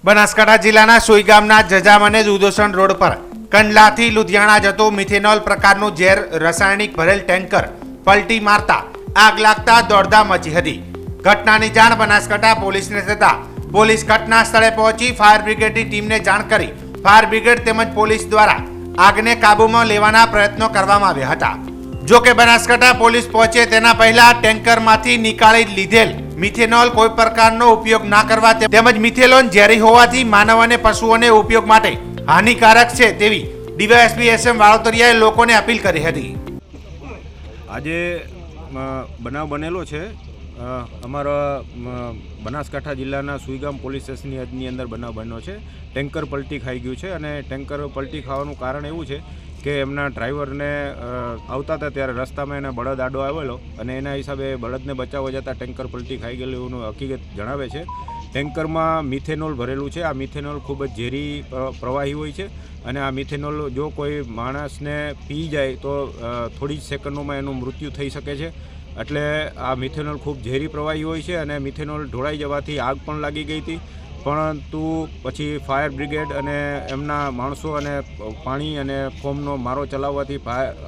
બનાસકાંઠા જિલ્લાના સોઈ ગામના જજામ અને દુધોસણ રોડ પર કંડલાથી લુધિયાણા જતો મિથેનોલ પ્રકારનું ઝેર રાસાયણિક ભરેલ ટેન્કર પલટી મારતા આગ લાગતા દોડધામ મચી હતી। ઘટનાની જાણ બનાસકાંઠા પોલીસને થતા પોલીસ ઘટના સ્થળે પહોંચી ફાયર બ્રિગેડની ટીમને જાણ કરી ફાયર બ્રિગેડ તેમજ પોલીસ દ્વારા આગને કાબૂમાં લેવાના પ્રયત્નો કરવામાં આવ્યા હતા। જો કે બનાસકાંઠા પોલીસ પહોંચે તેના પહેલા ટેન્કરમાંથી નીકાળી લીધેલ મિથેનોલ કોઈ પ્રકારનો ઉપયોગ ના કરવા તેમજ મિથેનોલ ઝેરી હોવાથી માનવ અને પશુઓને ઉપયોગ માટે હાનિકારક છે તેવી ડીવાયએસપી SM વાળોતરિયાએ લોકોને અપીલ કરી હતી। આજે બનાવ બનેલો છે અમારા બનાસકાંઠા જિલ્લાના સુઈગામ પોલીસ સ્ટેશનની અંદર બનાવ બન્યો છે। ટેન્કર પલટી ખાઈ ગયું છે અને ટેન્કર પલટી ખાવાનું કારણ એવું છે કે એમના ડ્રાઈવરને આવતા હતા ત્યારે રસ્તામાં એને બળદ આડો આવેલો અને એના હિસાબે બળદને બચાવવા જતાં ટેન્કર પલટી ખાઈ ગયેલું એવું હકીકત જણાવે છે। ટેન્કરમાં મિથેનોલ ભરેલું છે। આ મિથેનોલ ખૂબ જ ઝેરી પ્રવાહી હોય છે અને આ મિથેનોલ જો કોઈ માણસને પી જાય તો થોડી જ સેકન્ડોમાં એનું મૃત્યુ થઈ શકે છે। એટલે આ મિથેનોલ ખૂબ ઝેરી પ્રવાહી હોય છે અને મિથેનોલ ઢોળાઈ જવાથી આગ પણ લાગી ગઈ હતી, પરંતુ પછી ફાયર બ્રિગેડ અને એમના માણસો અને પાણી અને ફોમનો મારો ચલાવવાથી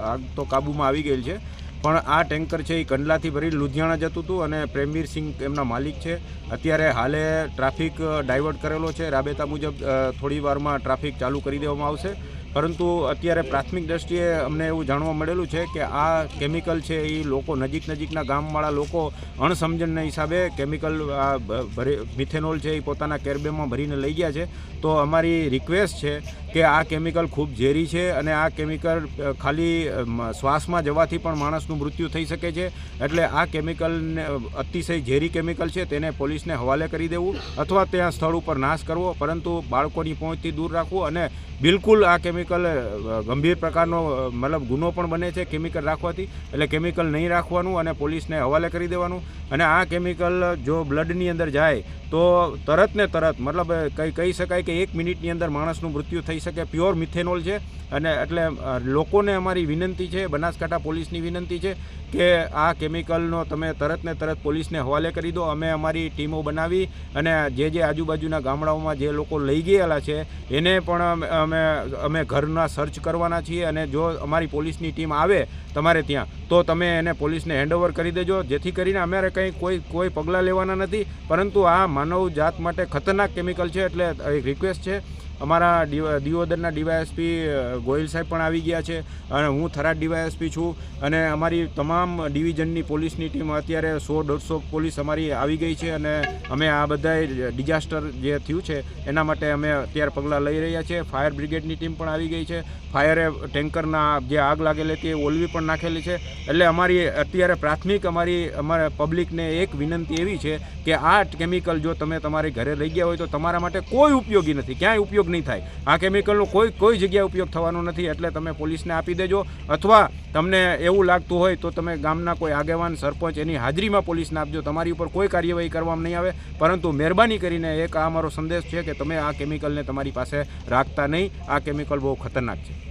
આગ તો કાબૂમાં આવી ગયેલ છે। પણ આ ટેન્કર છે એ કંડલાથી ભરી લુધિયાણા જતું હતું અને પ્રેમવીર સિંહ એમના માલિક છે। અત્યારે હાલે ટ્રાફિક ડાયવર્ટ કરેલો છે। રાબેતા મુજબ થોડી વારમાં ટ્રાફિક ચાલુ કરી દેવામાં આવશે, પરંતુ અત્યારે પ્રાથમિક દ્રષ્ટિએ અમને એવું જાણવા મળેલું છે કે આ કેમિકલ છે એ લોકો નજીકના ગામવાળા લોકો અણસમજણના હિસાબે કેમિકલ મિથેનોલ છે એ પોતાના કેરબેમાં ભરીને લઈ ગયા છે। તો અમારી રિક્વેસ્ટ છે કે આ કેમિકલ ખૂબ ઝેરી છે અને આ કેમિકલ ખાલી શ્વાસમાં જવાથી પણ માણસનું મૃત્યુ થઈ શકે છે। એટલે આ કેમિકલને અતિશય ઝેરી કેમિકલ છે તેને પોલીસને હવાલે કરી દેવું અથવા ત્યાં સ્થળ ઉપર નાશ કરવો, પરંતુ બાળકોની પહોંચથી દૂર રાખવું અને બિલકુલ આ કેમિકલ ગંભીર પ્રકારનો મતલબ ગુનો પણ બને છે કેમિકલ રાખવાથી। એટલે કેમિકલ નહીં રાખવાનું અને પોલીસને હવાલે કરી દેવાનું। અને આ કેમિકલ જો બ્લડની અંદર જાય તો તરત ને તરત મતલબ કહી શકાય કે 1 મિનિટની અંદર માણસનું મૃત્યુ થઈ શકે। પ્યોર મિથેનોલ છે અને એટલે લોકોને અમારી વિનંતી છે, બનાસકાંઠા પોલીસની વિનંતી છે કે આ કેમિકલનો તમે તરત ને તરત પોલીસને હવાલે કરી દો। અમે અમારી ટીમો બનાવી અને જે આજુબાજુના ગામડાઓમાં જે લોકો લઈ ગયેલા છે એને પણ અમે ઘરના સર્ચ કરવાના છીએ અને જો અમારી પોલીસની ટીમ આવે તમારે ત્યાં તો તમે એને પોલીસને હેન્ડઓવર કરી દેજો, જેથી કરીને અમારે કંઈ કોઈ પગલાં લેવાના નથી, પરંતુ આ માનવ જાત માટે ખતરનાક કેમિકલ છે। એટલે એક રિક્વેસ્ટ છે, અમારા દિયોદરના ડીવાયએસપી ગોયલ સાહેબ પણ આવી ગયા છે અને હું થરાદ ડીવાયએસપી છું અને અમારી તમામ ડિવિઝનની પોલીસની ટીમ અત્યારે 100-150 પોલીસ અમારી આવી ગઈ છે અને અમે આ બધા ડિઝાસ્ટર જે થયું છે એના માટે અમે અત્યારે પગલાં લઈ રહ્યા છીએ। ફાયર બ્રિગેડની ટીમ પણ આવી ગઈ છે, ફાયરે ટેન્કરના જે આગ લાગેલી હતી એ ઓલવી પણ નાખેલી છે। એટલે અમારી અત્યારે પ્રાથમિક અમારે પબ્લિકને એક વિનંતી એવી છે કે આ કેમિકલ જો તમે તમારી ઘરે લઈ ગયા હોય તો તમારા માટે કોઈ ઉપયોગી નથી, ક્યાંય ઉપયોગ નહીં થાય। આ કેમિકલનો કોઈ જગ્યાએ ઉપયોગ થવાનો નથી, એટલે તમે પોલીસને આપી દેજો અથવા તમને એવું લાગતું હોય તો તમે ગામના કોઈ આગેવાન સરપંચ એની હાજરીમાં પોલીસને આપજો। તમારી ઉપર કોઈ કાર્યવાહી કરવામાં નહીં આવે, પરંતુ મહેરબાની કરીને એક આ અમારો સંદેશ છે કે તમે આ કેમિકલને તમારી પાસે રાખતા નહીં। આ કેમિકલ બહુ ખતરનાક છે।